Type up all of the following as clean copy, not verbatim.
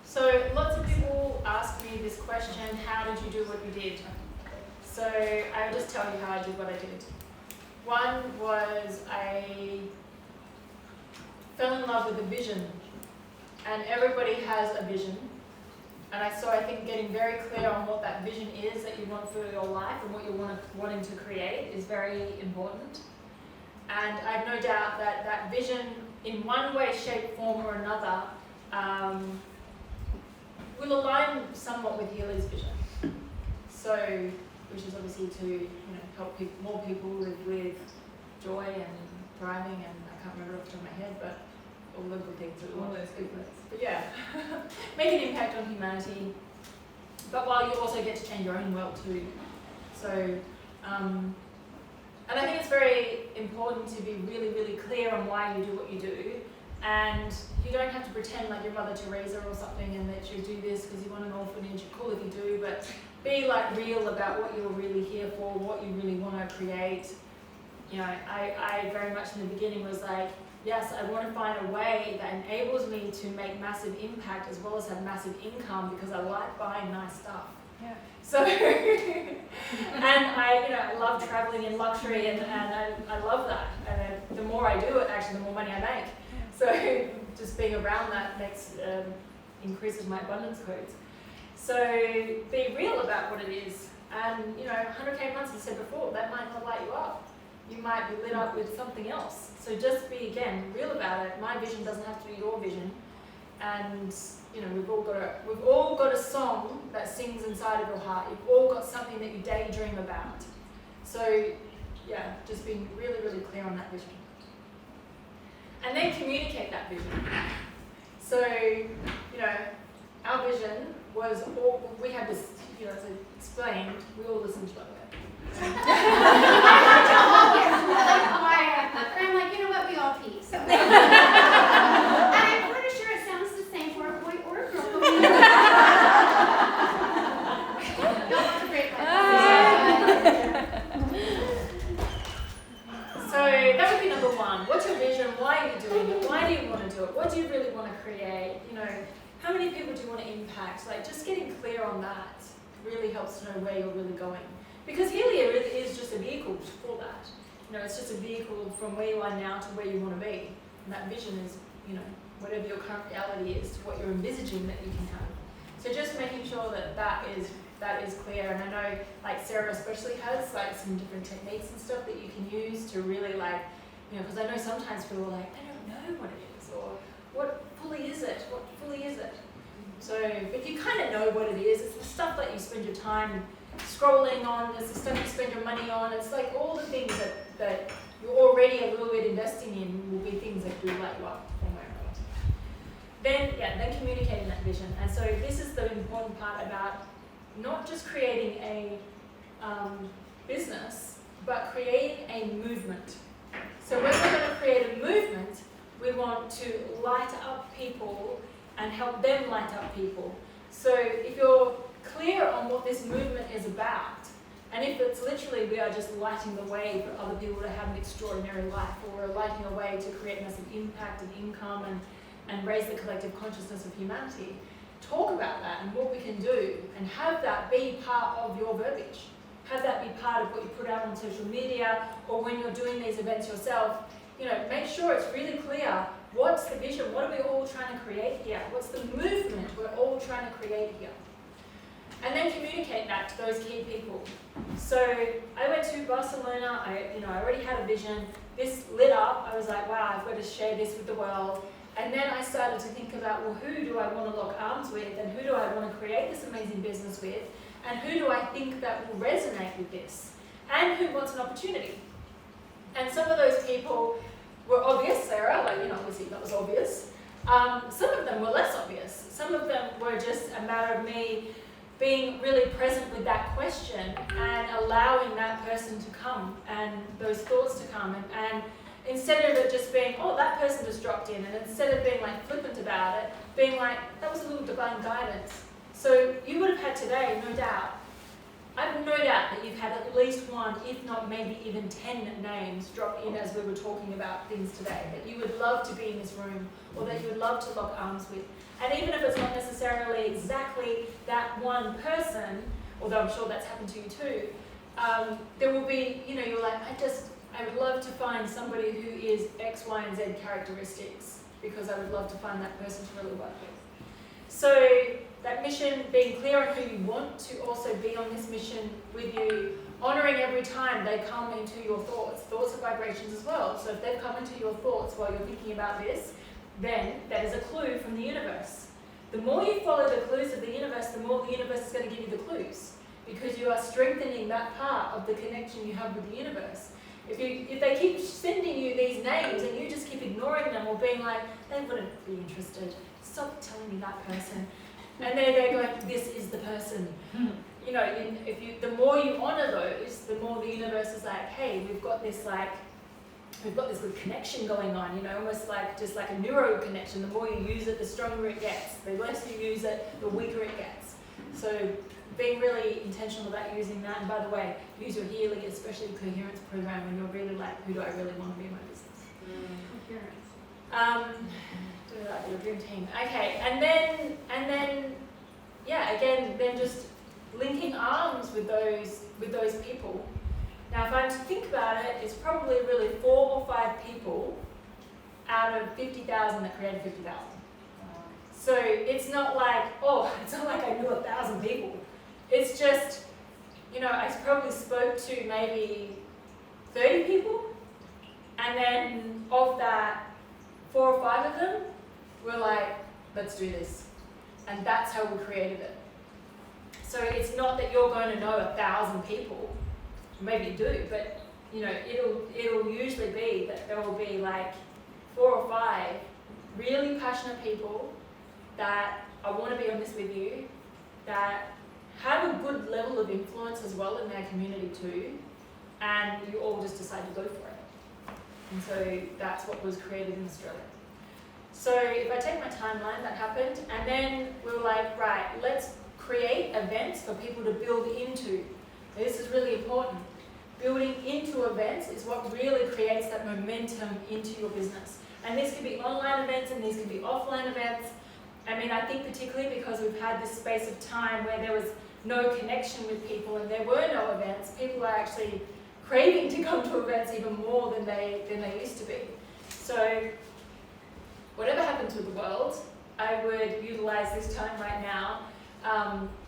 So lots of people ask me this question, how did you do what you did? So I'll just tell you how I did what I did. One was I fell in love with a vision, and everybody has a vision. And I think getting very clear on what that vision is that you want for your life and what you're wanting to create is very important. And I have no doubt that that vision, in one way, shape, form, or another, will align somewhat with Healy's vision. So, which is obviously to help more people with joy and thriving, and I can't remember off the top of my head, but all the good things that we want those good things. But yeah, make an impact on humanity. But while you also get to change your own world too. So, and I think it's very important to be really, really clear on why you do what you do. And you don't have to pretend like you're Mother Teresa or something and that you do this because you want an orphanage. Cool if you do, but be real about what you're really here for, what you really want to create. I very much in the beginning was like, yes, I want to find a way that enables me to make massive impact as well as have massive income because I like buying nice stuff. Yeah. So, and I love traveling in luxury and I love that. And the more I do it, actually, the more money I make. So just being around that increases my abundance codes. So be real about what it is. And 100K months, as I said before, that might not light you up. You might be lit up with something else. So just be, again, real about it. My vision doesn't have to be your vision. And we've all got a song that sings inside of your heart. You've all got something that you daydream about. So yeah, just being really, really clear on that vision. And then communicate that vision. So, our vision was we had this, as I explained, we all listened to it. I'm like, you know what, we all pee. So. And I'm pretty sure it sounds the same for a boy or a girl. Don't want to break So that would be number one. What's your vision? Why are you doing it? Why do you want to do it? What do you really want to create? How many people do you want to impact? Just getting clear on that really helps to know where you're really going. Because Healy really is just a vehicle for that. It's just a vehicle from where you are now to where you want to be. And that vision is, whatever your current reality is to what you're envisaging that you can have. So just making sure that is clear. And I know, Sarah especially has, some different techniques and stuff that you can use to really, because I know sometimes people are like, I don't know what it is, or what fully is it? What fully is it? So, but you kind of know what it is. It's the stuff that you spend your time scrolling on, it's the stuff you spend your money on, it's all the things that you're already a little bit investing in will be things that do light you up one way or another. Then communicating that vision. And so this is the important part about not just creating a business, but creating a movement. So when we're going to create a movement, we want to light up people and help them light up people. So if you're clear on what this movement is about, and if it's literally we are just lighting the way for other people to have an extraordinary life, or we're lighting a way to create massive impact and income and raise the collective consciousness of humanity, talk about that and what we can do, and have that be part of your verbiage. Have that be part of what you put out on social media, or when you're doing these events yourself. Make sure it's really clear. What's the vision? What are we all trying to create here? What's the movement we're all trying to create here? And then communicate that to those key people. So I went to Barcelona. I already had a vision. This lit up. I was like, wow, I've got to share this with the world. And then I started to think about, well, who do I want to lock arms with, and who do I want to create this amazing business with, and who do I think that will resonate with this, and who wants an opportunity. And some of those people were obvious, Sarah, obviously that was obvious. Some of them were less obvious. Some of them were just a matter of me being really present with that question and allowing that person to come and those thoughts to come. And instead of it just being, oh, that person just dropped in, and instead of being flippant about it, being that was a little divine guidance. So you would have had today, no doubt, I have no doubt that you've had at least one, if not maybe even 10 names drop in as we were talking about things today, that you would love to be in this room, or that you would love to lock arms with. And even if it's not necessarily exactly that one person, although I'm sure that's happened to you too, there will be, you're like, I would love to find somebody who is X, Y, and Z characteristics, because I would love to find that person to really work with. So that mission, being clear on who you want to also be on this mission with you, honouring every time they come into your thoughts. Thoughts are vibrations as well. So if they've come into your thoughts while you're thinking about this, then that is a clue from the universe. The more you follow the clues of the universe, the more the universe is going to give you the clues, because you are strengthening that part of the connection you have with the universe. If they keep sending you these names and you just keep ignoring them or being like, they wouldn't be interested, stop telling me that person. And then they're going, this is the person. The more you honour those, the more the universe is like, hey, we've got this good connection going on, almost like just like a neuro connection. The more you use it, the stronger it gets. The less you use it, the weaker it gets. So being really intentional about using that. And by the way, use your Healy, especially coherence program, when you're really like, who do I really want to be in my business? Do that, your dream team. Okay, and then again, then just linking arms with those people. Now, if I'm to think about it, it's probably really 4 or 5 people out of 50,000 that created 50,000. So it's not like, I knew 1,000 people. It's just, I probably spoke to maybe 30 people, and then of that, 4 or 5 of them were like, let's do this. And that's how we created it. So it's not that you're going to know 1,000 people. Maybe you do, but it'll usually be that there will be like 4 or 5 really passionate people that I want to be on this with you, that have a good level of influence as well in their community too, and you all just decide to go for it. And so that's what was created in Australia. So if I take my timeline, that happened, and then we were like, right, let's create events for people to build into. This is really important. Building into events is what really creates that momentum into your business. And these can be online events and these can be offline events. I think particularly because we've had this space of time where there was no connection with people and there were no events, people are actually craving to come to events even more than they used to be. So whatever happens with the world, I would utilize this time right now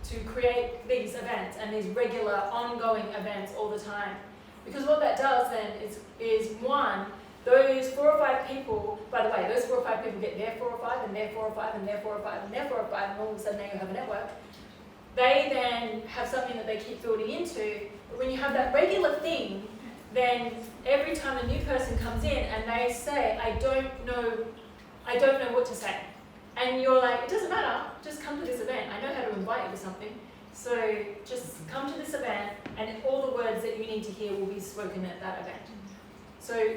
to create these events and these regular ongoing events all the time. Because what that does then is one, those 4 or 5 people, by the way, those 4 or 5 people get their 4 or 5 and their 4 or 5 and their 4 or 5 and their 4 or 5, and all of a sudden now you have a network. They then have something that they keep building into. But when you have that regular thing, then every time a new person comes in and they say, I don't know what to say. And you're like, it doesn't matter, just come to this event. I know how to invite you to something. So just come to this event and all the words that you need to hear will be spoken at that event. So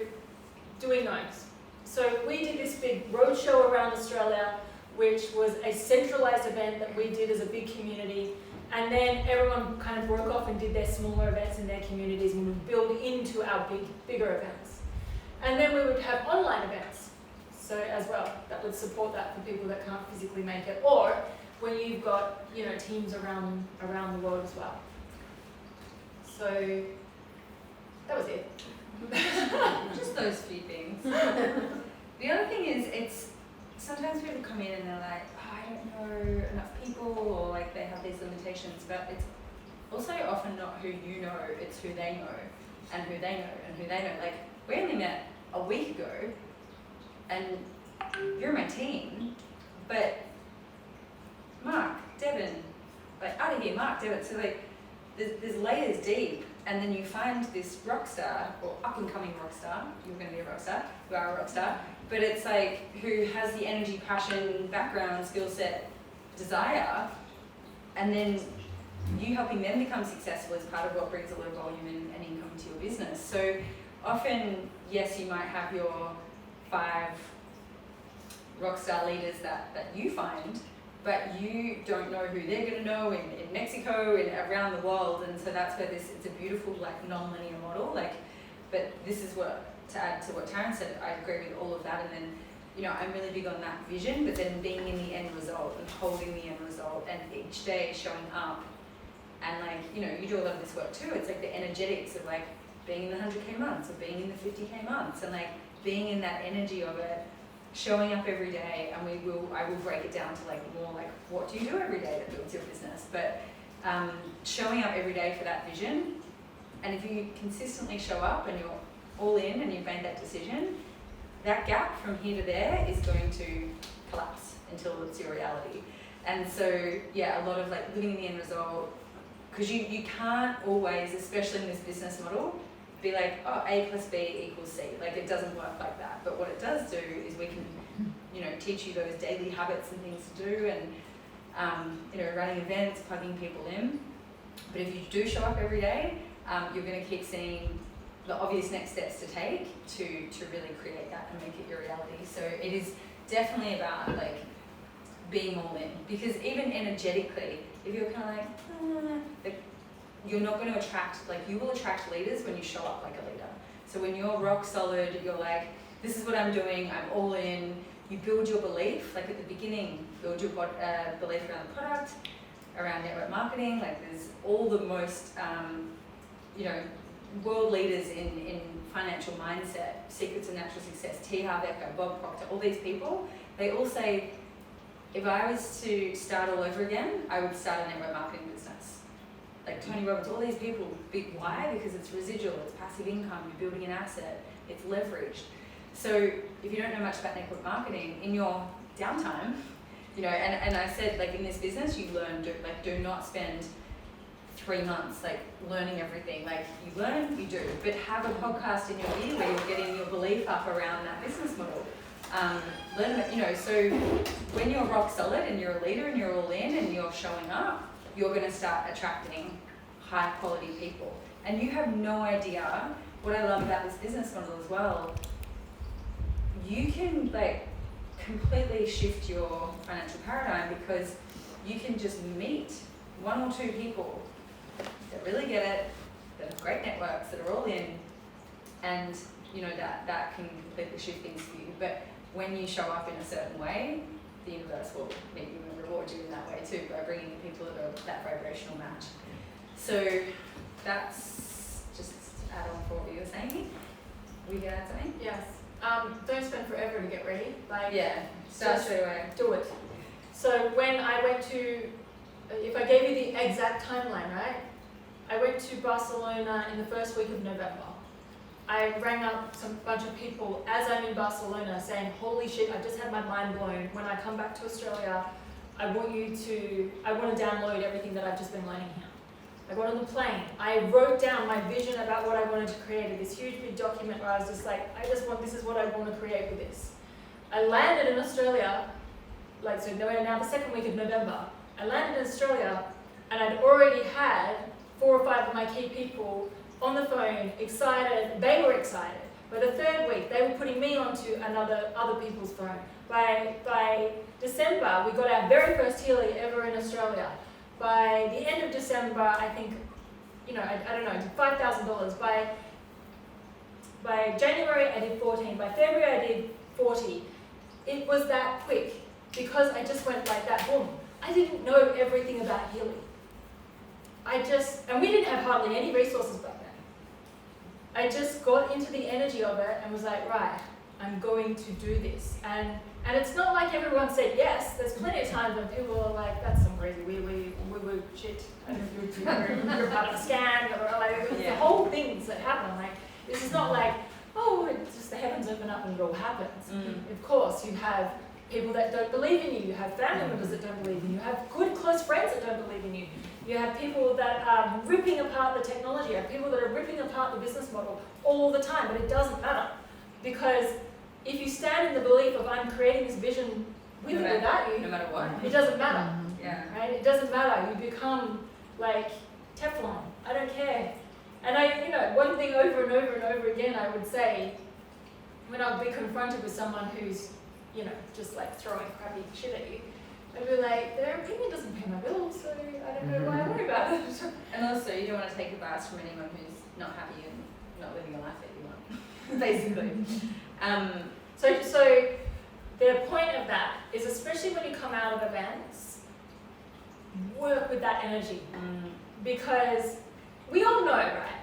doing those. So we did this big roadshow around Australia, which was a centralized event that we did as a big community. And then everyone kind of broke off and did their smaller events in their communities and would build into our bigger events. And then we would have online events. So as well, that would support that for people that can't physically make it, or when you've got teams around the world as well. So that was it. Just those few things. The other thing is, it's sometimes people come in and they're like, I don't know enough people, or like they have these limitations, but it's also often not who you know, it's who they know, and who they know, and who they know. Like, we only met a week ago, and you're my team, but Mark, Devin, like out of here, Mark, Devin, so like there's layers deep, and then you find this rock star, or up and coming rock star, you're going to be a rock star, you are a rock star, but it's like who has the energy, passion, background, skill set, desire, and then you helping them become successful is part of what brings a lot of volume and income to your business. So often, yes, you might have your 5 rockstar leaders that you find, but you don't know who they're going to know in Mexico and around the world. And so that's where it's a beautiful like non-linear model. Like, but this is what, to add to what Taryn said, I agree with all of that. And then, you know, I'm really big on that vision, but then being in the end result and holding the end result and each day showing up. And like, you know, you do a lot of this work too. It's like the energetics of like being in the 100K months or being in the 50K months and like being in that energy of it, showing up every day. And I will break it down to like more like, what do you do every day that builds your business? But showing up every day for that vision. And if you consistently show up and you're all in and you've made that decision, that gap from here to there is going to collapse until it's your reality. And so, yeah, a lot of like living the end result, because you can't always, especially in this business model, be like, oh, A plus B equals C. Like, it doesn't work like that. But what it does do is we can, you know, teach you those daily habits and things to do and, you know, running events, plugging people in. But if you do show up every day, you're going to keep seeing the obvious next steps to take to really create that and make it your reality. So it is definitely about like being all in, because even energetically, if you're kind of like you're not going to attract, like you will attract leaders when you show up like a leader. So when you're rock solid, you're like, this is what I'm doing, I'm all in, you build your belief, like at the beginning, build your belief around the product, around network marketing, like there's all the most, you know, world leaders in financial mindset, Secrets of Natural Success, T. Harv Eker, Bob Proctor, all these people, they all say, if I was to start all over again, I would start a network marketing business. Like Tony Robbins, all these people, big why? Because it's residual, it's passive income, you're building an asset, it's leveraged. So if you don't know much about network marketing, in your downtime, you know, and I said like in this business, you learn, do not spend 3 months like learning everything. Like you learn, you do, but have a podcast in your ear where you're getting your belief up around that business model. Learn, you know, so when you're rock solid and you're a leader and you're all in and you're showing up, you're going to start attracting high quality people. And you have no idea, what I love about this business model as well, you can like completely shift your financial paradigm because you can just meet 1 or 2 people that really get it, that have great networks, that are all in, and you know that can completely shift things for you. But when you show up in a certain way, the universe will meet you and reward you in that way too, by bringing in people that are that vibrational match. So that's just add on for what you were saying. Were you gonna add something? Yes. Don't spend forever to get ready. Like, yeah, start just straight away. do it. So when I went to, if I gave you the exact timeline, right? I went to Barcelona in the first week of November. I rang up some bunch of people as I'm in Barcelona saying, holy shit, I just had my mind blown. When I come back to Australia, I want to download everything that I've just been learning here. I got on the plane. I wrote down my vision about what I wanted to create in this huge big document where I was just like, this is what I want to create with this. I landed in Australia, like, so now the second week of November. I landed in Australia and I'd already had 4 or 5 of my key people on the phone, excited. They were excited. By the 3rd week, they were putting me onto other people's phone. By December, we got our very first Healy ever in Australia. By the end of December, I think, you know, I don't know, $5,000. By January, I did 14. By February, I did 40. It was that quick because I just went like that, boom. I didn't know everything about Healy. And we didn't have hardly any resources back then. I just got into the energy of it and was like, right, I'm going to do this. And it's not like everyone said yes. There's plenty of times when people are like, that's some crazy, we shit. I don't know, you're part of a scam. Or like, the whole things that happen. Like, this is not like, oh, it's just the heavens open up and it all happens. Of course, you have people that don't believe in you. You have family members that don't believe in you. You have good, close friends that don't believe in you. You have people that are ripping apart the technology. You have people that are ripping apart the business model all the time, but it doesn't matter. Because if you stand in the belief of I'm creating this vision with or without you, no matter what, it doesn't matter. Yeah. Right? It doesn't matter. You become like Teflon. I don't care. And one thing over and over and over again I would say when I'll be confronted with someone who's, just like throwing crappy shit at you, I'd be like, like, their opinion doesn't pay my bills, so I don't know why I worry about it. And also, you don't want to take advice from anyone who's not happy and not living a life that you want, basically. So the point of that is, especially when you come out of events, work with that energy. Because we all know, right?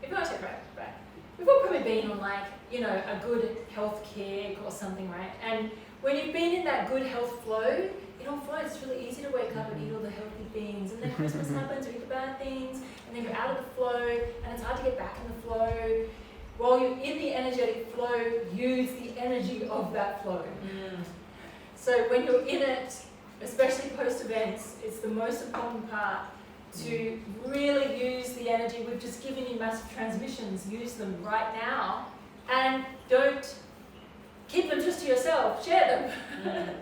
If you want to take right? We've all probably been on like, a good health kick or something, right? And when you've been in that good health flow, it all flows. It's really easy to wake up and eat all the healthy things. And then Christmas happens, you eat the bad things, and then you're out of the flow, and it's hard to get back in the flow. While you're in the energetic flow, use the energy of that flow. So when you're in it, especially post-events, it's the most important part to really use the energy. We've just given you massive transmissions. Use them right now, and don't keep them just to yourself. Share them.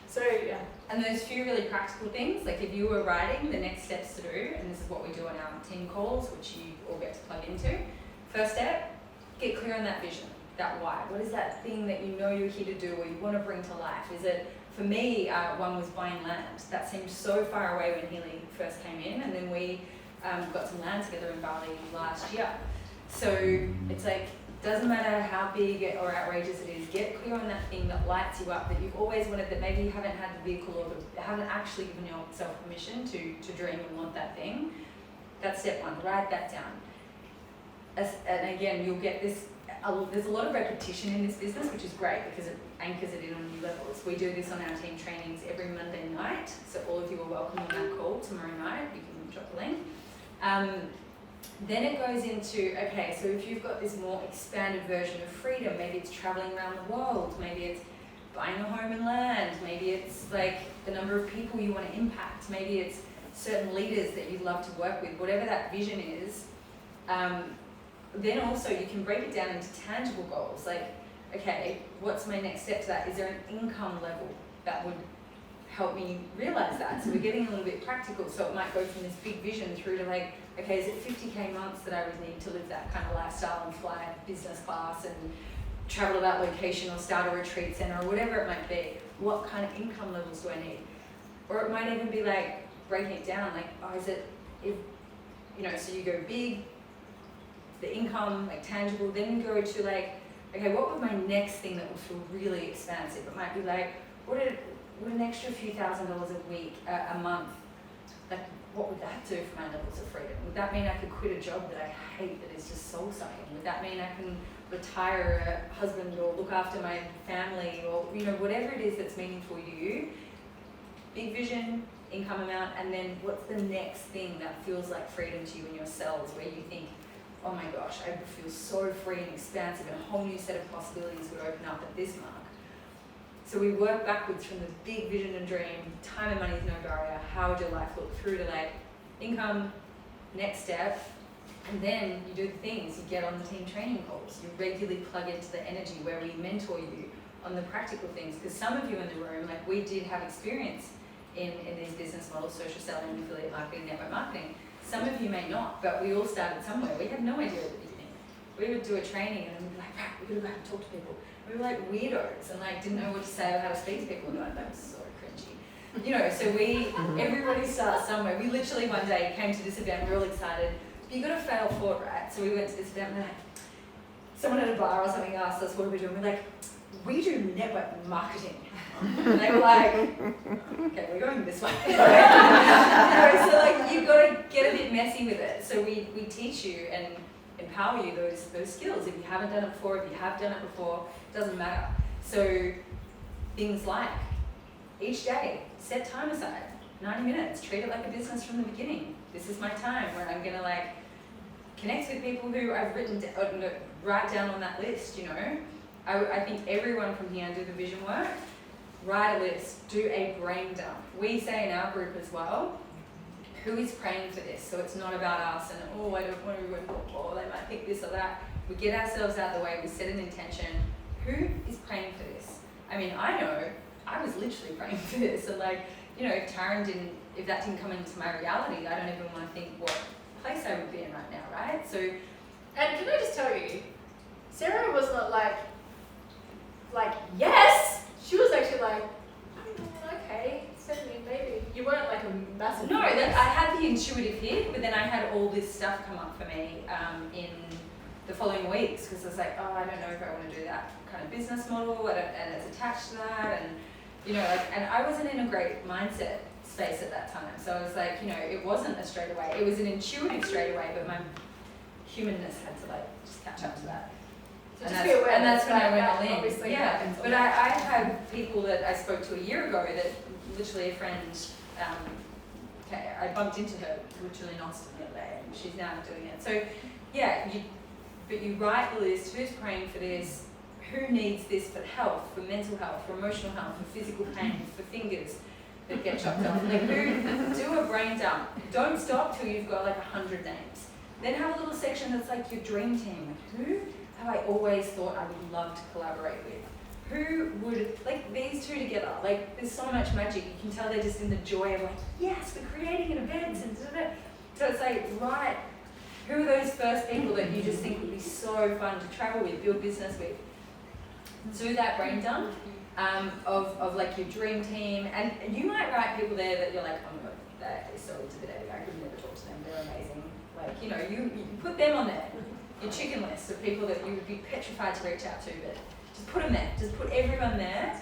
So yeah. And those few really practical things, like if you were writing the next steps to do, and this is what we do on our team calls, which you all get to plug into. First step, get clear on that vision, that why. What is that thing that you know you're here to do or you want to bring to life? Is it, for me, one was buying land. That seemed so far away when Healy first came in, and then we got some land together in Bali last year. So it's like, doesn't matter how big or outrageous it is, get clear on that thing that lights you up, that you've always wanted, that maybe you haven't had the vehicle or haven't actually given yourself permission to dream and want that thing. That's step one, write that down. And again, you'll get this, there's a lot of repetition in this business, which is great because it anchors it in on new levels. We do this on our team trainings every Monday night, so all of you are welcome on that call tomorrow night. You can drop the link. Then it goes into, okay, so if you've got this more expanded version of freedom, maybe it's traveling around the world, maybe it's buying a home and land, maybe it's like the number of people you want to impact, maybe it's certain leaders that you'd love to work with, whatever that vision is. Then also you can break it down into tangible goals, like, okay, what's my next step to that? Is there an income level that would help me realize that? So we're getting a little bit practical, so it might go from this big vision through to like, okay, is it 50k months that I would need to live that kind of lifestyle and fly business class and travel to that location or start a retreat center or whatever it might be? What kind of income levels do I need? Or it might even be like breaking it down, like, oh, is it, if, so you go big, the income, like tangible, then you go to like, okay, what would my next thing that would feel really expansive? It might be like, would an extra few $1,000s a week, a month, like what would that do for my levels of freedom? Would that mean I could quit a job that I hate that is just soul sucking? Would that mean I can retire a husband or look after my family or, whatever it is that's meaningful to you? Big vision, income amount, and then what's the next thing that feels like freedom to you in your cells where you think, oh my gosh, I would feel so free and expansive and a whole new set of possibilities would open up at this mark. So we work backwards from the big vision and dream, time and money is no barrier, how would your life look, through to like income, next step, and then you do the things, you get on the team training calls, you regularly plug into the energy where we mentor you on the practical things, because some of you in the room, like we did have experience in these business models, social selling, affiliate marketing, network marketing. Some of you may not, but we all started somewhere. We had no idea at the beginning. We would do a training and we'd be like, right, we're going to go out and talk to people. We were like weirdos and like didn't know what to say or how to speak to people. And that was so cringy. So everybody starts somewhere. We literally one day came to this event, we were all excited. But you got to fail forward, right? So we went to this event and like, someone at a bar or something asked us, what are we doing? We're like, we do network marketing. And they were like, okay, we're going this way. So like you've got to get a bit messy with it. So we teach you and empower you those skills. If you haven't done it before, if you have done it before, it doesn't matter. So things like each day, set time aside, 90 minutes, treat it like a business from the beginning. This is my time where I'm gonna like connect with people who I've write down on that list, I think everyone from here do the vision work. Write a list, do a brain dump. We say in our group as well, who is praying for this? So it's not about us and, oh, I don't want to ruin football, they might think this or that. We get ourselves out of the way, we set an intention. Who is praying for this? I mean, I know, I was literally praying for this. And like, if that didn't come into my reality, I don't even want to think what place I would be in right now, right? So, and can I just tell you, Sarah was not like yes! She was actually like, okay, send me Ambassador? No, like, I had the intuitive hit, but then I had all this stuff come up for me in the following weeks, because I was like, oh, I don't know if I want to do that kind of business model, and it's attached to that, and you know, like, and I wasn't in a great mindset space at that time, so I was like, you know, it wasn't a straight away, it was an intuitive straight away, but my humanness had to like just catch up to that. So And just be aware that's when I that went all in. obviously Yeah, happens. but I had people that I spoke to a year ago that literally a friend, I bumped into her literally in Austin the other day, and she's now doing it. So yeah, you write the list, who's praying for this, who needs this for health, for mental health, for emotional health, for physical pain, for fingers that get chopped off. Like, who, do a brain dump. Don't stop till you've got like 100 names. Then have a little section that's like your dream team. Like, who have I always thought I would love to collaborate with? Who would, like, these two together, like, there's so much magic. You can tell they're just in the joy of like, yes, we're creating an event, and da-da-da. So it's like, right, who are those first people that you just think would be so fun to travel with, build business with? Do that brain dump of like your dream team, and you might write people there that you're like, oh my god, that is so intimidating, I could never talk to them, they're amazing. Like, you know, you put them on there, your chicken list of people that you would be petrified to reach out to, but just put them there, just put everyone there,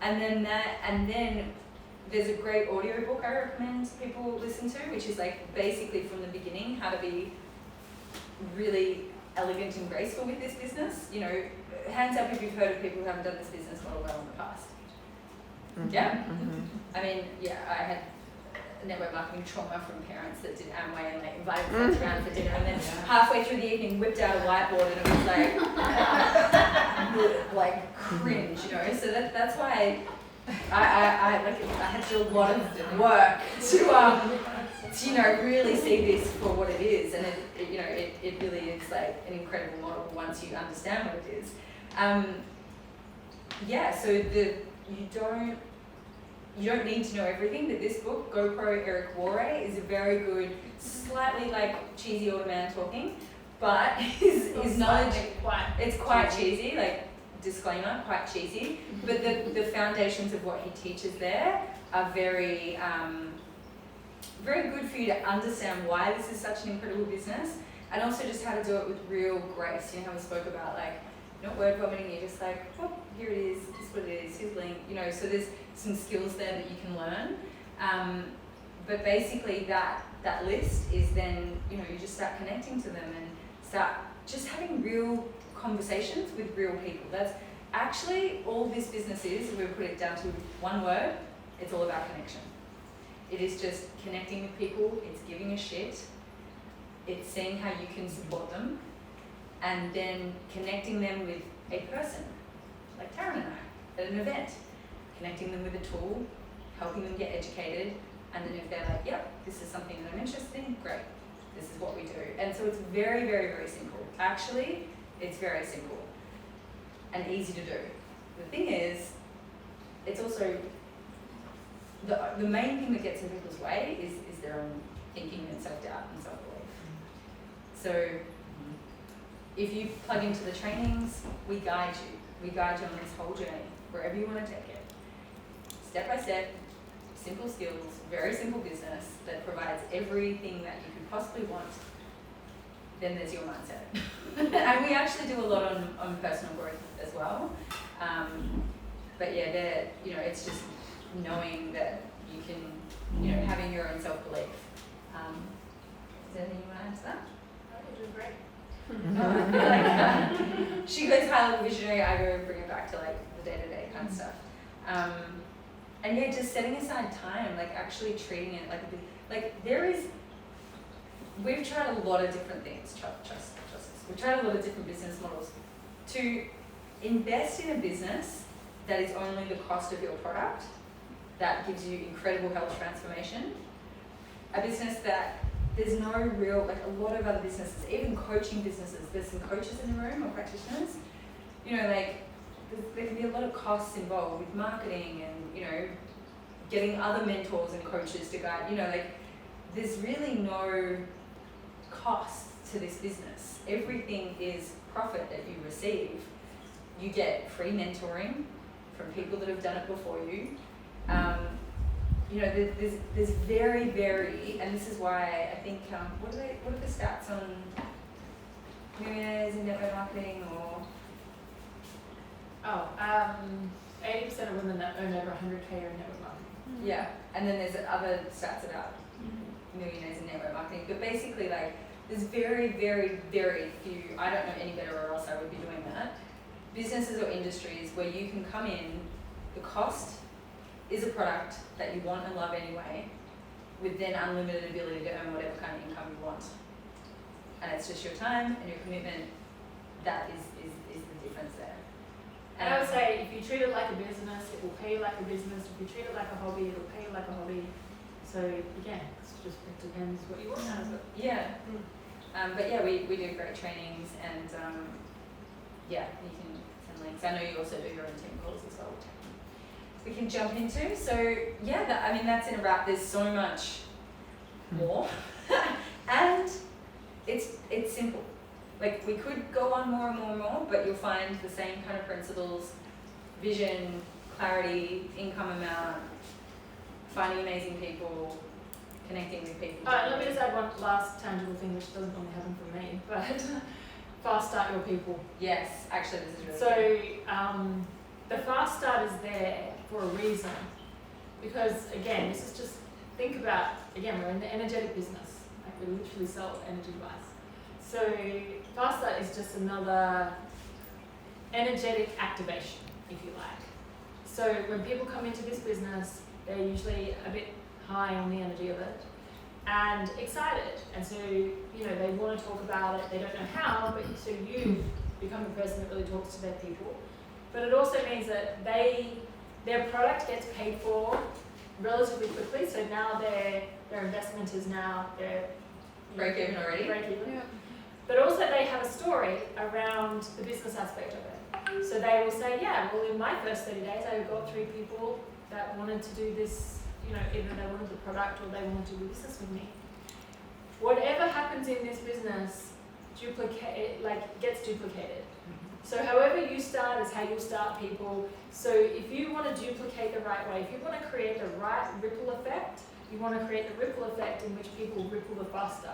and then there's a great audio book I recommend people listen to, which is like basically from the beginning, how to be really elegant and graceful with this business. You know, hands up if you've heard of people who haven't done this business model well in the past. Yeah? I mean, yeah, I had network marketing trauma from parents that did Amway and like invited friends around for dinner, and then halfway through the evening whipped out a whiteboard, and it was like cringe, you know. So that's why I had to do a lot of work to you know, really see this for what it is, and it you know, it really is like an incredible model once you understand what it is. Yeah, so you don't need to know everything, but this book, GoPro Eric Warre, is a very good, slightly like cheesy old man talking, but his knowledge, it's quite cheesy, like disclaimer, quite cheesy, but the foundations of what he teaches there are very, very good for you to understand why this is such an incredible business, and also just how to do it with real grace. You know how we spoke about, like, not word vomiting, you're just like, oh, here it is, this is what it is, here's the link, you know, so there's some skills there that you can learn. But basically that list is then, you know, you just start connecting to them and start just having real conversations with real people. That's actually all this business is, if we put it down to one word, it's all about connection. It is just connecting with people, it's giving a shit, it's seeing how you can support them, and then connecting them with a person, like Taryn and I, at an event. Connecting them with a tool, helping them get educated, and then if they're like, yep, this is something that I'm interested in, great, this is what we do. And so it's very, very, very simple. Actually, it's very simple and easy to do. The thing is, it's also, the main thing that gets in people's way is their own thinking and self-doubt and self-belief. So if you plug into the trainings, we guide you. We guide you on this whole journey, wherever you want to take it. Step by step, simple skills, very simple business that provides everything that you could possibly want. Then there's your mindset. And we actually do a lot on personal growth as well. But yeah, you know, it's just knowing that you can, you know, having your own self-belief. Is there anything you want to add to that? You're doing great. She goes high level visionary, I go bring it back to like the day-to-day kind of stuff. And yeah, just setting aside time, like actually treating it like we've tried a lot of different things, trust us. We've tried a lot of different business models. To invest in a business that is only the cost of your product, that gives you incredible health transformation. A business that there's no real, like a lot of other businesses, even coaching businesses, there's some coaches in the room or practitioners, you know, like there can be a lot of costs involved with marketing and, you know, getting other mentors and coaches to guide, you know, like there's really no cost to this business. Everything is profit that you receive. You get free mentoring from people that have done it before you. you know, there's very, and this is why I think, what are the stats on millionaires in network marketing or? 80% of women that earn over 100K are in network marketing. Yeah, and then there's other stats about millionaires in network marketing, but basically like there's very few, I don't know any better or else I would be doing that, businesses or industries where you can come in, the cost is a product that you want and love anyway, with then unlimited ability to earn whatever kind of income you want. And it's just your time and your commitment that is the difference there. And I would say if you treat it like a business, it will pay you like a business. If you treat it like a hobby, it will pay you like a hobby. So again, it depends what you want out of it. Yeah. But yeah, we do great trainings and yeah, you can send links. I know you also do your own team calls as well, which we can jump into. So yeah, I mean that's in a wrap. There's so much more, and it's simple. Like we could go on more and more and more, but you'll find the same kind of principles: vision, clarity, income amount, finding amazing people, connecting with people. Let me just add one last tangible thing, which doesn't normally happen for me, but fast start your people. Yes, actually, this is really So the fast start is there for a reason, because again, this is just think about again we're in the energetic business, like we literally sell energy device. So fast start is just another energetic activation, if you like. So when people come into this business, they're usually a bit high on the energy of it and excited, and so you know they want to talk about it. They don't know how, but so you become a person that really talks to their people. But it also means that their product gets paid for relatively quickly. So now their investment is now their break even already. Break even. Yeah. But also they have a story around the business aspect of it. So they will say, yeah, well in my first 30 days I got 3 people that wanted to do this, you know, either they wanted the product or they wanted to do business with me. Whatever happens in this business gets duplicated. So however you start is how you'll start people. So if you want to duplicate the right way, if you want to create the right ripple effect, you want to create the ripple effect in which people ripple the faster.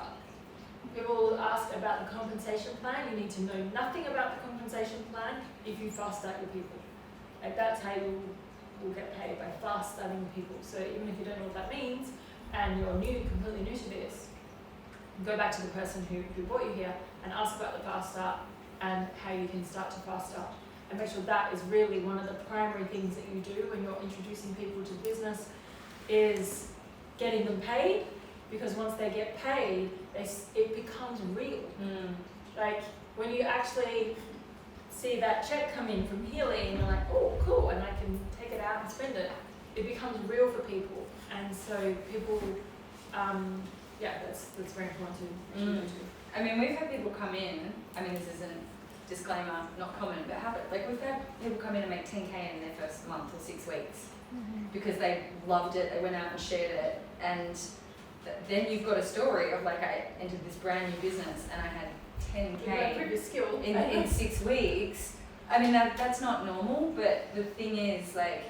People will ask about the compensation plan. You need to know nothing about the compensation plan if you fast start your people. Like that's how you will get paid, by fast starting people. So even if you don't know what that means and you're completely new to this, go back to the person who brought you here and ask about the fast start and how you can start to fast start. And make sure that is really one of the primary things that you do when you're introducing people to business is getting them paid, because once they get paid, it becomes real. Like when you actually see that check come in from Healy and you're like, oh cool, and I can take it out and spend it, it becomes real for people. And so people, that's very important to do. I mean, we've had people come in, I mean, this isn't disclaimer, not common, but like we've had people come in and make 10K in their first month or 6 weeks because they loved it, they went out and shared it, and then you've got a story of like, I entered this brand new business and I had 10K in 6 weeks. I mean, that's not normal, but the thing is, like,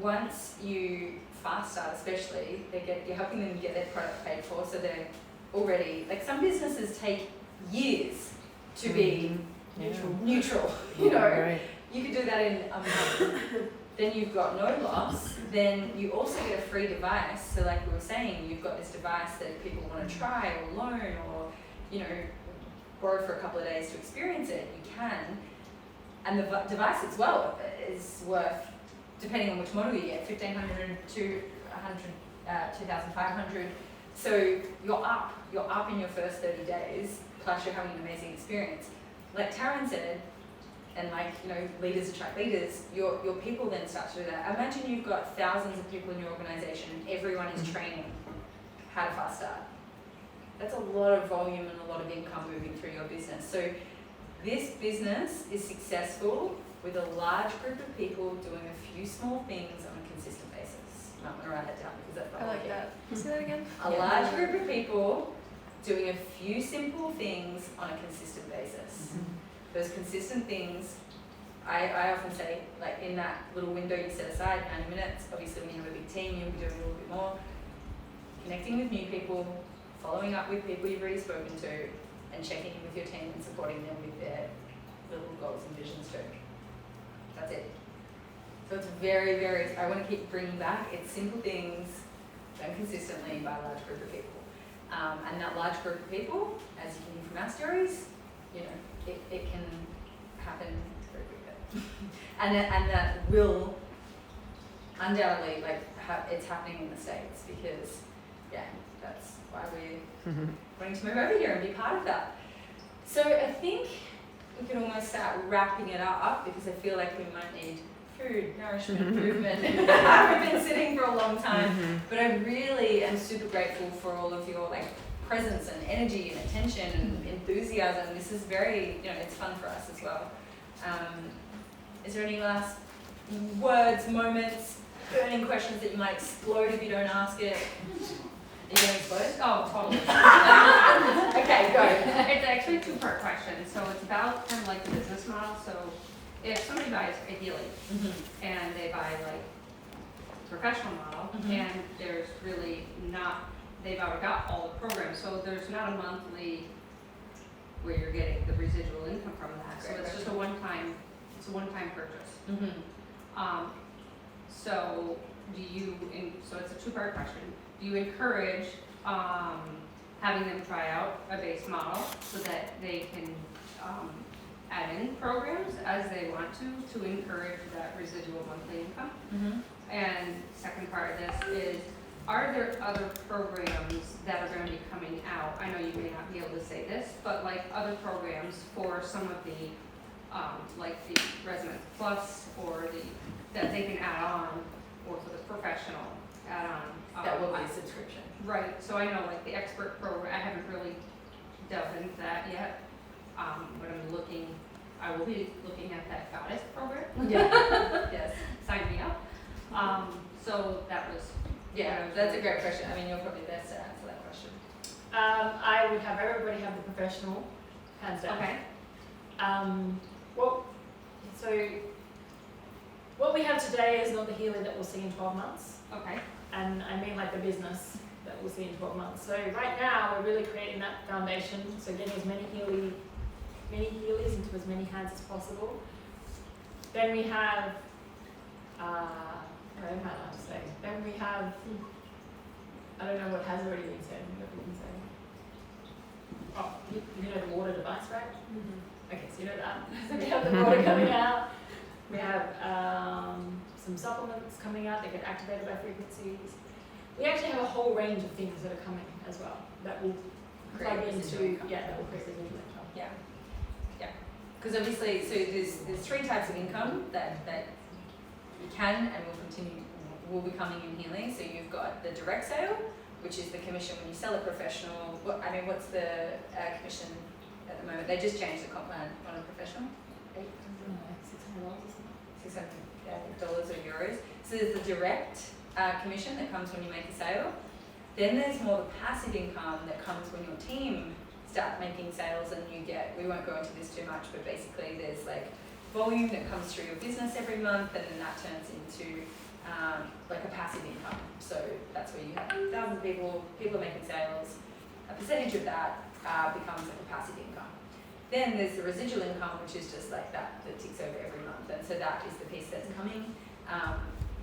once you fast start especially, you're helping them get their product paid for, so they're already, like some businesses take years to be neutral, you know. Right. You could do that in a month. Then you've got no loss. Then you also get a free device. So like we were saying, you've got this device that people want to try or loan or, you know, borrow for a couple of days to experience it. You can. And the device as well is worth, depending on which model you get, $1,500 to $2,500. So you're up in your first 30 days, plus you're having an amazing experience. Like Taryn said, and like, you know, leaders attract leaders, your people then start to do that. Imagine you've got thousands of people in your organization and everyone is training how to fast start. That's a lot of volume and a lot of income moving through your business. So this business is successful with a large group of people doing a few small things on a consistent basis. I'm going to write that down because that's not I like that. Say that again. A large group of people doing a few simple things on a consistent basis. Those consistent things, I often say, like in that little window you set aside, 90 minutes, obviously when you have a big team, you'll be connecting with new people, following up with people you've already spoken to, and checking in with your team and supporting them with their little goals and visions too. That's it. So it's very, very, I want to keep bringing back, it's simple things done consistently by a large group of people. And that large group of people, as you can hear from our stories, you know, it can happen very quickly. and that will undoubtedly, like, it's happening in the States because, yeah, that's why we're wanting to move over here and be part of that. So I think we can almost start wrapping it up because I feel like we might need food, nourishment, movement. We've been sitting for a long time, but I really am super grateful for all of your like presence and energy and attention and enthusiasm. This is very, you know, it's fun for us as well. Is there any last words, moments, burning questions that you might explode if you don't ask it? Are you going to explode? Oh, totally. Okay, go. It's actually a two-part question. So it's about kind of like the business model. So if somebody buys a Healy and they buy like professional model and there's really not, they've already got all the programs. So there's not a monthly where you're getting the residual income from that. So it's just a one-time, it's a one-time purchase. So do you, so it's a two-part question. Do you encourage having them try out a base model so that they can add in programs as they want to encourage that residual monthly income? And second part of this is, are there other programs that are going to be coming out? I know you may not be able to say this, but like other programs for some of the, like the Residence Plus or the, that they can add on, or for the professional add on. That will be a subscription. Right, so I know like the expert program, I haven't really delved into that yet. But I'm looking, I will be looking at that goddess program. Yeah. Yes. Sign me up. So that was. Yeah, that's a great question. I mean, you're probably best to answer that question. I would have everybody have the professional, hands down. Okay. Well, so what we have today is not the Healy that we'll see in 12 months. Okay. And I mean like the business that we'll see in 12 months. So right now we're really creating that foundation, so getting as many Healys into as many hands as possible. Then we have, what am I allowed to say? Then we have, I don't know what has already been said, what we can say. Oh, you know the water device, right? Okay, so you know that. So we have the water coming out. We have some supplements coming out that get activated by frequencies. We actually have a whole range of things that are coming as well that will plug into, that will create residual income. Yeah. Yeah. Because obviously, so there's three types of income that you can and will be coming in Healy. So you've got the direct sale, which is the commission when you sell a professional. What's the commission at the moment? They just changed the comp plan on a professional. $600 or euros. So there's the direct commission that comes when you make a sale. Then there's more the passive income that comes when your team start making sales and you get, we won't go into this too much, but basically there's like volume that comes through your business every month and then that turns into like a passive income. So that's where you have thousands of people are making sales. A percentage of that becomes like a passive income. Then there's the residual income, which is just like that ticks over every month. And so that is the piece that's coming.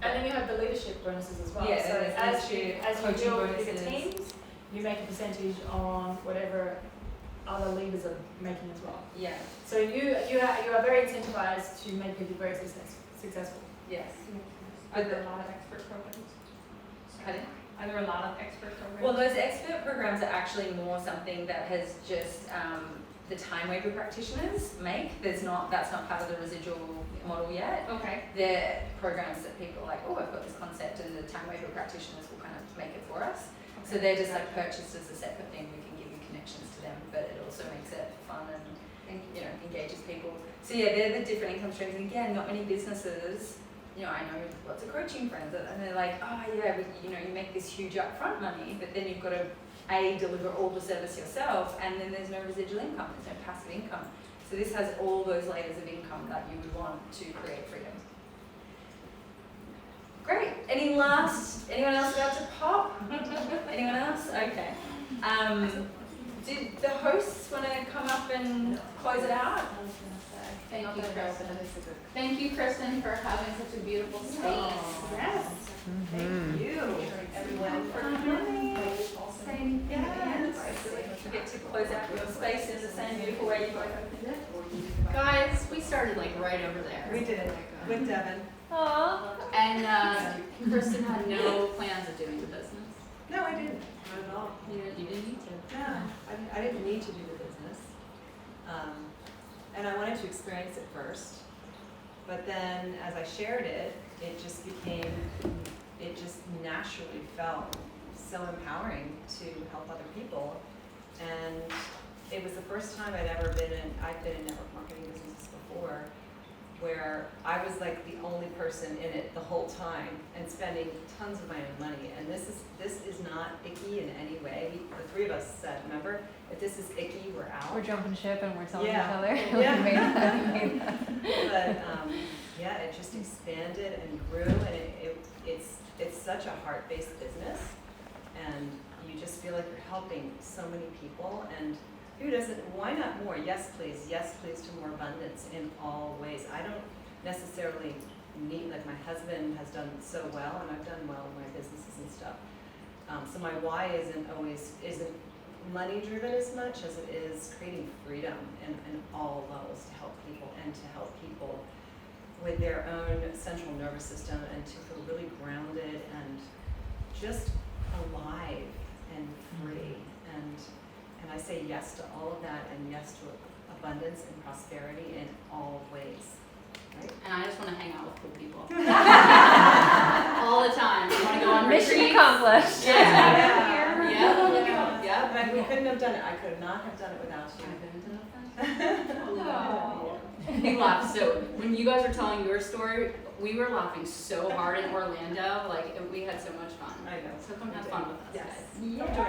And then you have the leadership bonuses as well. Yeah, so as you build bigger bonuses. teams, you make a percentage on whatever other leaders are making as well. Yeah. So you are very incentivized to make people very successful. Yes. Are there a lot of expert programs? Pardon? Are there a lot of expert programs? Well, those expert programs are actually more something that has just the time waiver practitioners make. That's not part of the residual model yet. Okay. They're programs that people are like, oh, I've got this concept, and the time waiver practitioners will kind of make it for us. Okay. So they're just like purchased as a separate thing. We can give you connections to them, but it also makes it fun and engages people. So yeah, they're the different income streams. And again, not many businesses. I know lots of coaching friends, and they're like, oh yeah, but, you make this huge upfront money, but then you've got to deliver all the service yourself, and then there's no residual income, there's no passive income. So this has all those layers of income that you would want to create freedom. Great. Anyone else about to pop? Anyone else? Okay. Did the hosts want to come up and close it out? Thank you, Kristen. Thank you, Kristen, for having such a beautiful space. Yes. Thank you, everyone, for coming. Same yes. You get to close out your space in the same beautiful way you both opened it. Guys, we started like right over there. We did, with Devin. Aww. And Kristen had no plans of doing the business. No, I didn't, not at all. You didn't need to. No, I didn't need to do the business. And I wanted to experience it first. But then as I shared it, it just naturally felt so empowering to help other people. And it was the first time I'd been in network marketing businesses before, where I was like the only person in it the whole time and spending tons of my own money. And this is not icky in any way. The three of us said, remember, if this is icky, we're out. We're jumping ship and we're telling Yeah. each other. Yeah. We made that. But yeah, it just expanded and grew, and it's such a heart-based business, and you just feel like you're helping so many people. And who doesn't? Why not more? Yes, please to more abundance in all ways. I don't necessarily need, like my husband has done so well, and I've done well in my businesses and stuff. So my why isn't money driven as much as it is creating freedom in all levels to help people, and to help people with their own central nervous system, and to feel really grounded and just alive and free. And I say yes to all of that, and yes to abundance and prosperity in all ways. Right? And I just want to hang out with cool people. All the time. I want to go on Mission retreats. accomplished. Yeah. But we couldn't have done it. I could not have done it without you. We laughed so when you guys were telling your story, we were laughing so hard in Orlando. Like we had so much fun. I know. So come have fun with us, Yes. guys. Yeah. Come join